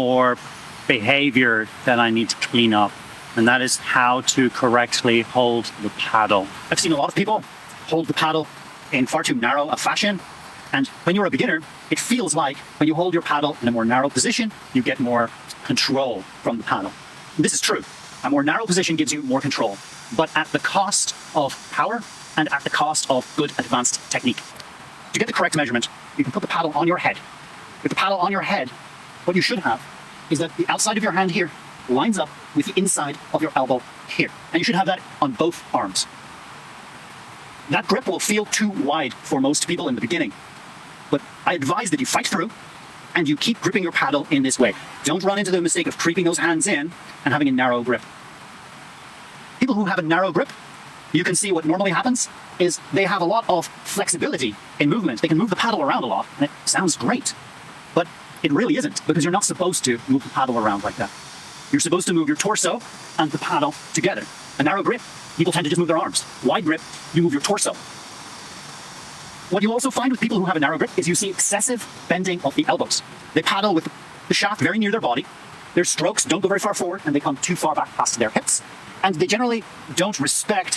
or behavior that I need to clean up, and that is how to correctly hold the paddle. I've seen a lot of people hold the paddle in far too narrow a fashion, and when you're a beginner, it feels like when you hold your paddle in a more narrow position, you get more control from the paddle. And this is true. A more narrow position gives you more control, but at the cost of power and at the cost of good advanced technique. To get the correct measurement, you can put the paddle on your head. With the paddle on your head, what you should have is that the outside of your hand here lines up with the inside of your elbow here. And you should have that on both arms. That grip will feel too wide for most people in the beginning, but I advise that you fight through and you keep gripping your paddle in this way. Don't run into the mistake of creeping those hands in and having a narrow grip. People who have a narrow grip, you can see what normally happens is they have a lot of flexibility in movement. They can move the paddle around a lot, and it sounds great, but it really isn't, because you're not supposed to move the paddle around like that. You're supposed to move your torso and the paddle together. A narrow grip, people tend to just move their arms. Wide grip, you move your torso. What you also find with people who have a narrow grip is you see excessive bending of the elbows. They paddle with the shaft very near their body. Their strokes don't go very far forward, and they come too far back past their hips. And they generally don't respect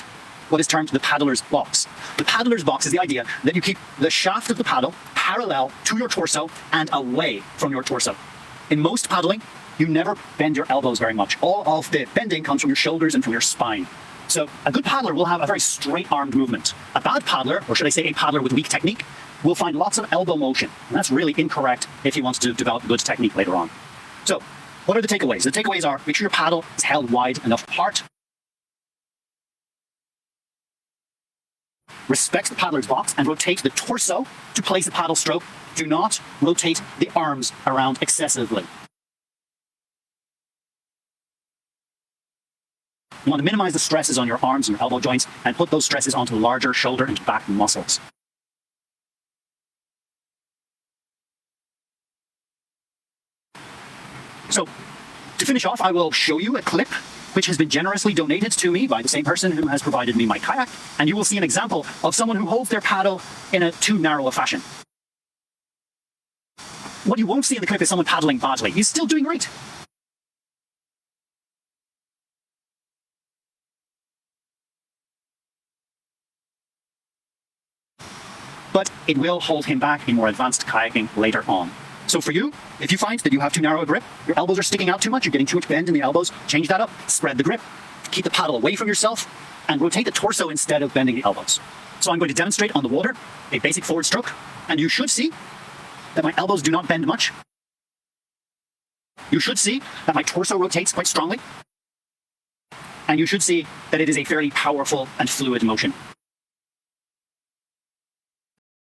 what is termed the paddler's box. The paddler's box is the idea that you keep the shaft of the paddle parallel to your torso and away from your torso. In most paddling, you never bend your elbows very much. All of the bending comes from your shoulders and from your spine. So a good paddler will have a very straight-armed movement. A bad paddler, or should I say a paddler with weak technique, will find lots of elbow motion. And that's really incorrect if he wants to develop good technique later on. So what are the takeaways? The takeaways are: make sure your paddle is held wide enough apart. Respect the paddler's box and rotate the torso to place the paddle stroke. Do not rotate the arms around excessively. You want to minimize the stresses on your arms and your elbow joints and put those stresses onto larger shoulder and back muscles. So, to finish off, I will show you a clip which has been generously donated to me by the same person who has provided me my kayak, and you will see an example of someone who holds their paddle in a too narrow a fashion. What you won't see in the clip is someone paddling badly. He's still doing great. But it will hold him back in more advanced kayaking later on. So for you, if you find that you have too narrow a grip, your elbows are sticking out too much, you're getting too much bend in the elbows, change that up, spread the grip, keep the paddle away from yourself, and rotate the torso instead of bending the elbows. So I'm going to demonstrate on the water a basic forward stroke, and you should see that my elbows do not bend much. You should see that my torso rotates quite strongly, and you should see that it is a very powerful and fluid motion.